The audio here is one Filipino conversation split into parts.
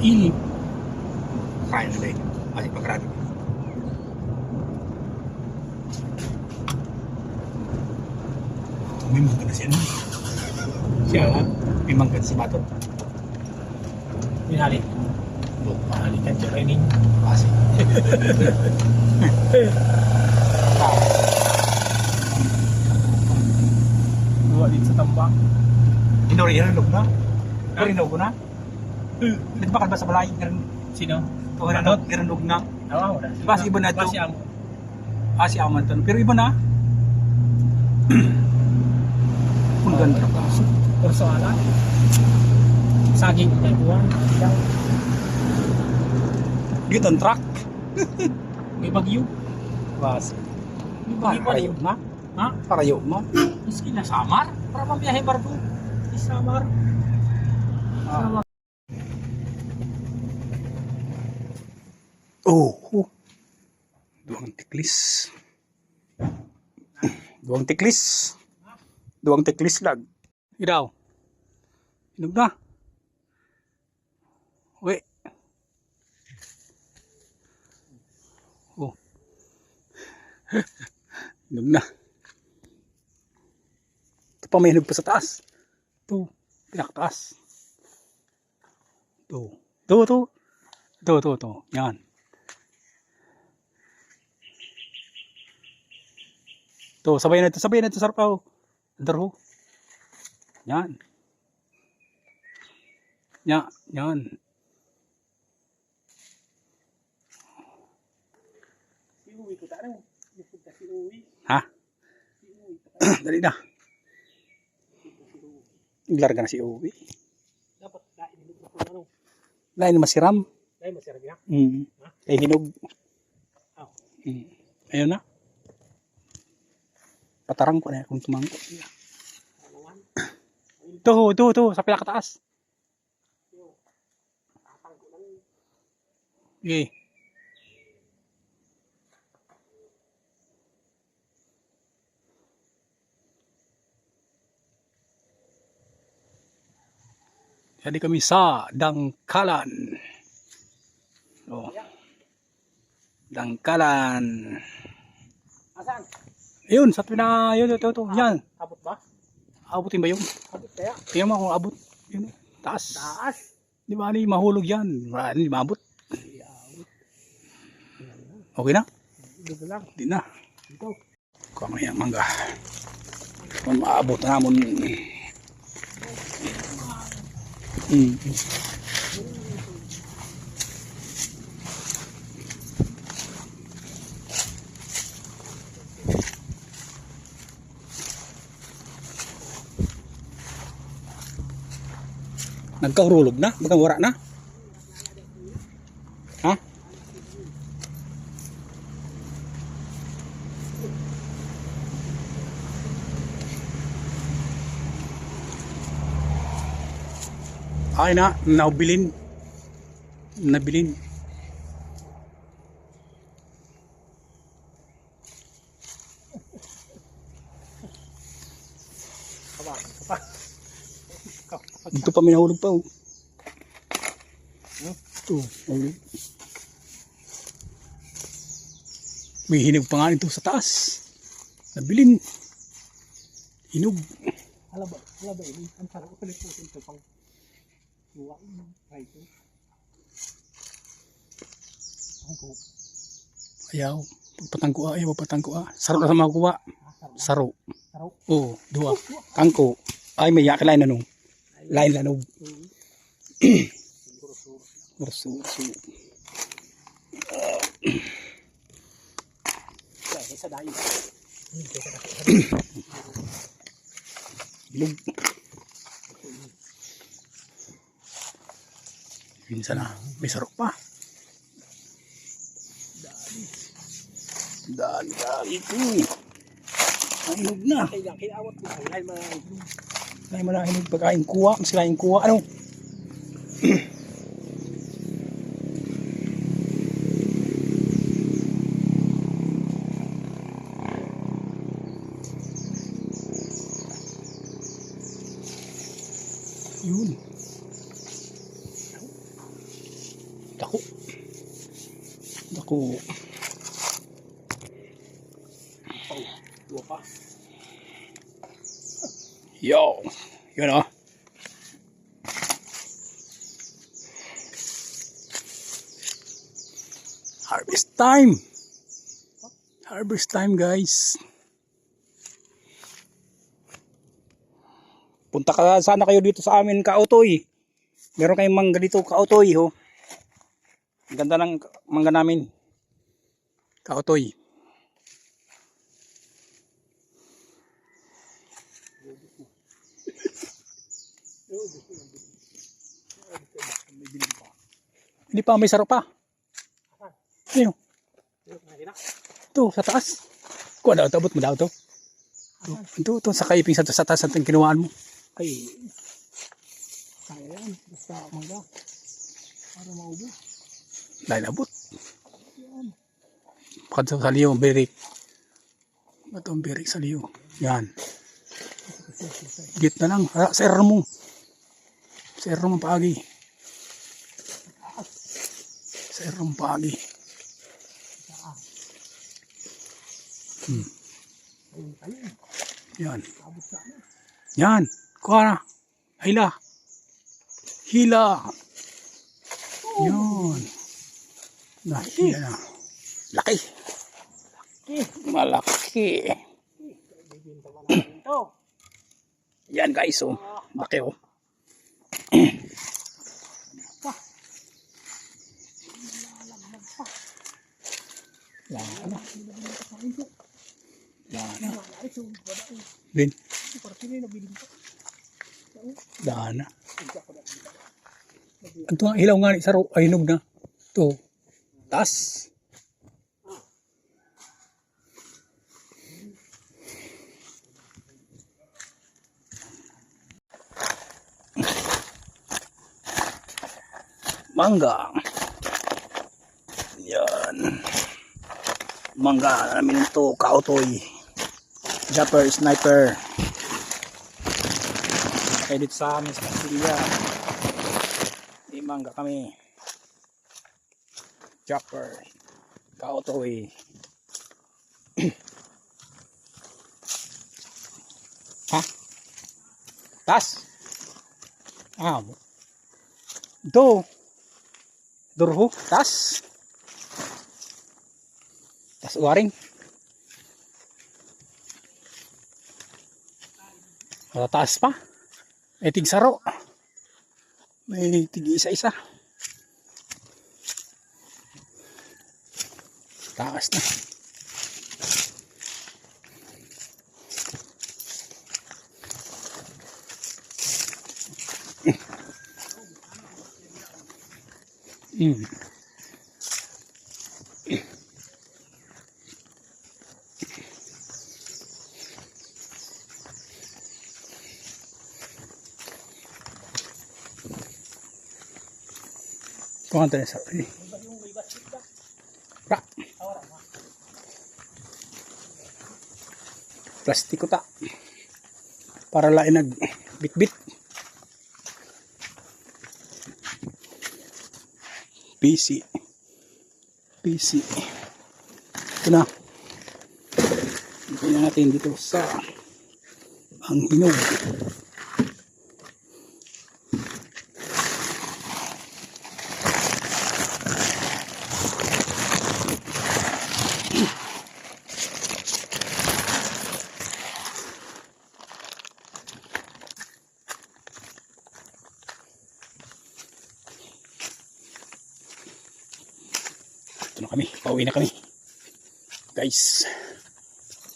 Ini kain na dahil ay pagkarami mimang ka na siya mimang ka si Bato minali mahali ka siya kainin kasi Dua dito sa tambak. inurinulog na inurinulog na nagbakan ba sa balay Sino? o irinulog na Awa mo na. Diba, si iba na to? Si Amo. si Aman to pero iba na kung ganda pa Kurso ala. Saging tayo buwan. dito ang truck May bagyo. bas May bagyo pa rin. parayo na Ha? parayo mo Maski na Samar. Para mabiyahe barko. Di Samar. Samar. oh duwang tiklis duwang tiklis duwang tiklis lag iraw hinog na uwi oh hinog na ito pa may hinog pa sa taas ito pinakataas ito yan to sabay na ito sarpaw darho yan yan Sinuwi ko tayo. Lipod ka sinuwi. ha dali na larga na si Uwi Dapat lain hinog na kung ano. lain masiram Lain masirap niya. kay hinog Aw. ayun na patarang ko na kung tumangko Alawan. to sa pinakataas Tatang ko lang. okay jadi kami sa Dangkalan oh Dangkalan Asan? ayun sa pina yun ito yan Abot ba? abutin ba yung Abot kaya? tingnan mo kung abot yun taas Taas. di ba ni mahulog yan wala ni maabot okay na Dito lang. di na Dito. kung yan mangga kung maabot na namon nagkahulog na bagang wara na ha ay na nabilin dito pa may nahulog pa oh. Ito nahulog may hinog pa nga nito sa taas nabilin hinog Hala ba ini? Ang sarap ko ulit ito pang luwa mo. Right. ayaw pagpatangko ayaw pagpatangko saro na sa mga kuha saro oh dua tangko ay may yakin lain na nung lain lanog urso sa dayo. Bilog. Minsan na, may sarok pa. Dali ito. Nahinog na. Kaya kinawat ko. Ay, mga Ay, manahinog pagkain kuha. Mas kinain kuha. Ano? Yun. Dako. Dako. dua pa. Yo. Yun o. Harvest time. Harvest time, guys. Punta ka sana kayo dito sa amin, Kautoy. Meron kayong mangga dito, Kautoy, ho. Ang ganda ng mangga namin. Kautoy. Hindi pa, may sarap pa. Ayun. Ito, sa taas. Kuha daw, tabot mo daw to. Ito, sa kaiping sa taas ang kinuhaan mo. Ay, kaya yan. Basta mangga. Para maubo. Dahil abot. Pakad sa liyo, berik. Ito ang berik sa liyo. Yan. Git na lang. Sa error mo. Sa error mo paagi. Sa error mo paagi. Yan. Yan. Kuha na. Hila. Hila. Yun. Nahila na. Laki. Malaki. Yan guys. Oh. Laki oh. Yan. Yan. Din. Dana. Ito ang hilaw nga ni Saro. Ay, hinog na. Ito. Taas. Mangga. Yan. Mangga namin ito. Kautoy. Japper, sniper. Kaya dito sa amin sa Castilla. Di mangga kami. Japper. Kautoy. Ha? Tas? Ah. Do. Durho. Tas. Tas waring. Taas pa. May tig saro. May tig isa-isa. Taas na. Kung ano sa pili. Pra. Plastiko ta. Para lain nag bit-bit. PC. PC. Ito na. Ito na natin dito sa ang hinog. Ito na kami, pauwi na kami guys,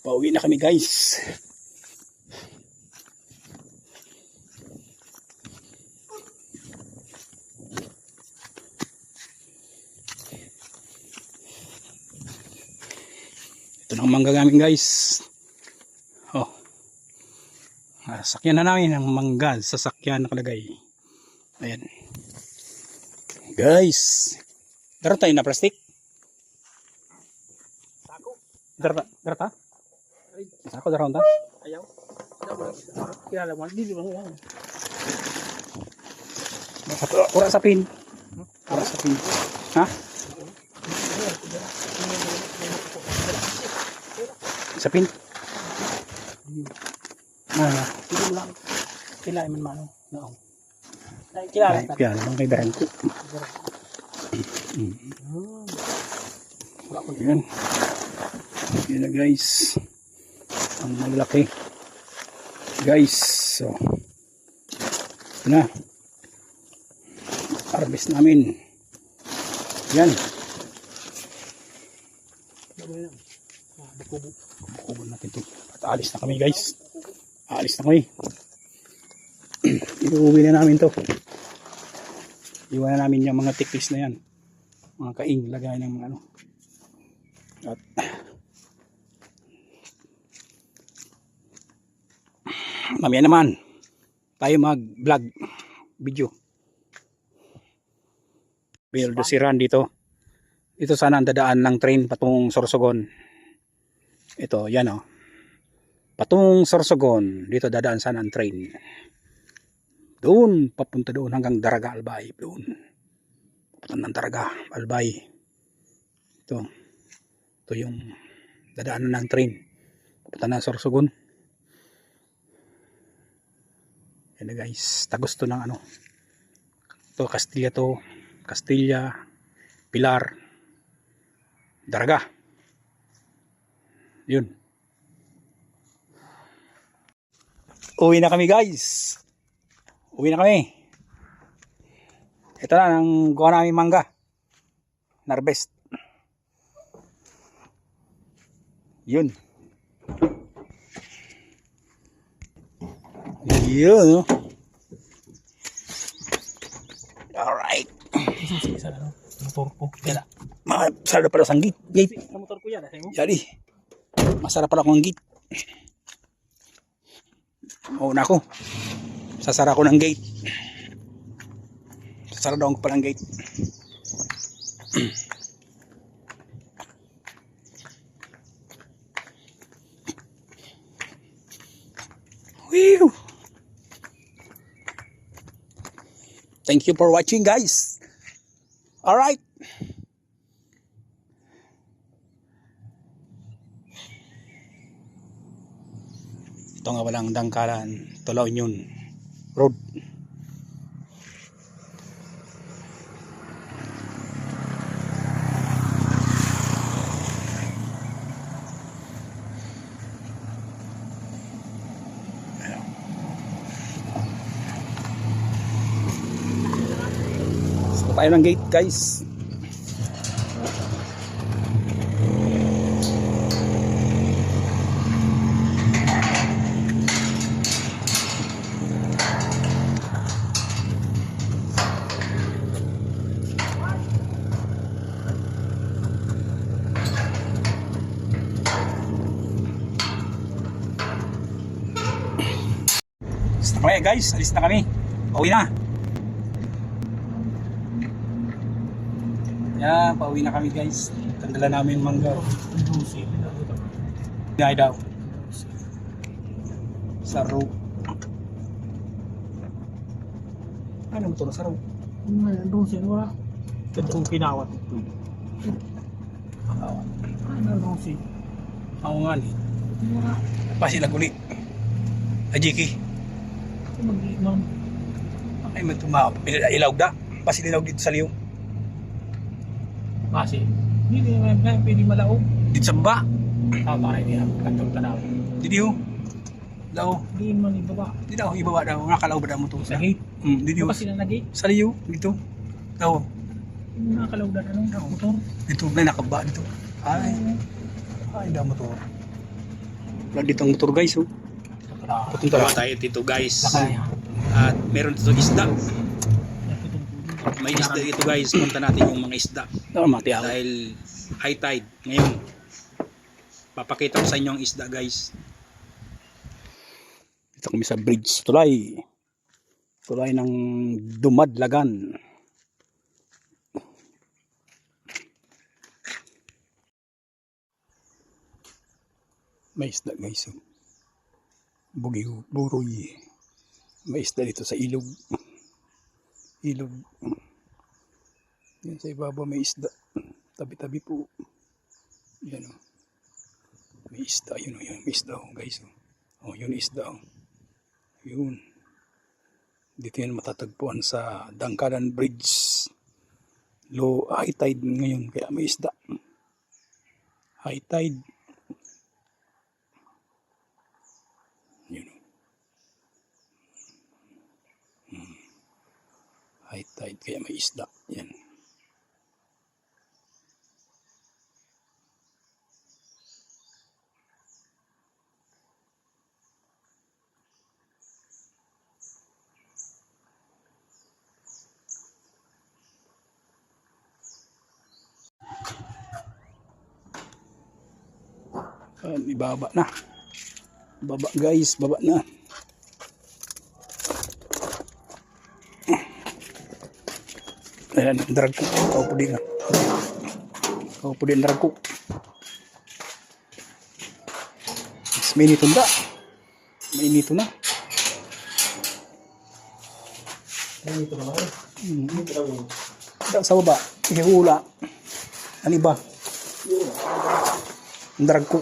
pauwi na kami guys. ng mangga namin guys. Oh. Sasakyan na namin ang mangga. Sasakyan nakalagay. Ayan. Guys. Darat tayo na plastic. Sako. Darat ha? Sako darat ta? Ayaw. Kilala mo. Hindi mo yan. Ura sa pin. Ura sa pin. Ha? Sa pin. Hindi mo lang. Kilala mo man. No. Kilala ka. Yan, ang kay Daran ko. Yan. Yan na guys. Ang malaki. Guys. So. Ito na. Harvest namin. Yan. Bukubo natin ito. At alis na kami guys. Alis na kami. Iuwi na namin to. Iwan na namin yung mga tikis na yan. Mga kaing. Lagay ng mga ano. At mamaya naman tayo mag vlog video. Build si Ran dito. Ito sana ang dadaan ng train patungong Sorsogon. Ito, yan o. Patungong Sorsogon. Dito dadaan sana ang train. Doon, papunta doon hanggang Daraga Albay. Doon. Papunta ng Daraga Albay. Ito. Ito yung dadaanan ng train. Papunta ng Sorsogon. Yan na guys. Tagos to ng ano. Ito, Castilla to. Castilla, Pilar, Daraga. Yun. Uwi na kami guys. Uwi na kami. Ito na ang gawa namin mangga. Narbest. Yun. Yun. Alright. Isa na. Motor ko. Kaya. Masarap pala sa gate. Sa motor ko yan. Yari. Masarap pala akong gate. Oo na ako. Sasara ko ng gate. Sasara daw ko palang gate. Whew. Thank you for watching guys. Alright. Ito nga walang Dangkalan, Tulaw Union Road. So, tayo ng gate guys. Alis na kami guys, alis na kami. Pauwi na. Yan, pauwi na kami guys. Tandala namin yung mangga. Dahil daw. Saro. Ano mo ito na saro? Doon siya wala. Ito pinawat ito. Ano doon siya? Ako nga ni. Pasilag ulit. Ajiki. Mag-iman. Ay, ilaw da. Pasililaw dito sa liyo. Kasi, hindi naman pwede malaog. Dito sa baba. Para niya, katong tanaw. Dito ho. Daw. Hindi man ibaba. Dito ho, ibaba daw. Nakalaw ba daw mo to? Sa gate. Dito ho. Kasi na nag-gate. Sa liyo. Dito. Daw. Hindi nakalawdan anong motor. Dito na nakaba dito. Ay daw motor. Wala dito ang motor guys. Oh. Papunta na tayo dito guys. At meron dito isda. May isda dito guys. Punta natin yung mga isda. Dahil high tide ngayon. Papakita ko sa inyo ang isda, guys. Dito kami sa bridge, tulay. Tulay ng Dumadlagan. May isda, guys. Bugiw, buroy. May isda dito sa ilog. Ilog. Yan sa ibaba may isda. Tabi-tabi po. Yan o. May isda. Yun o. Yun. May isda o, guys. O, yun isda o. Yun. Dito yan matatagpuan sa Dangkadan Bridge. Low high tide ngayon. Kaya may isda. High tide. Yun o. High tide. Kaya may isda. Yan. Ibaba na. Baba, guys, baba na. Ayan, drag ko. Kaupo din na. Kaupo din drag ko. Mas minito na. Mainito na. Mainito na ba? Mainito na ba? Sa baba. Ihula. Ano ba? Drag ko.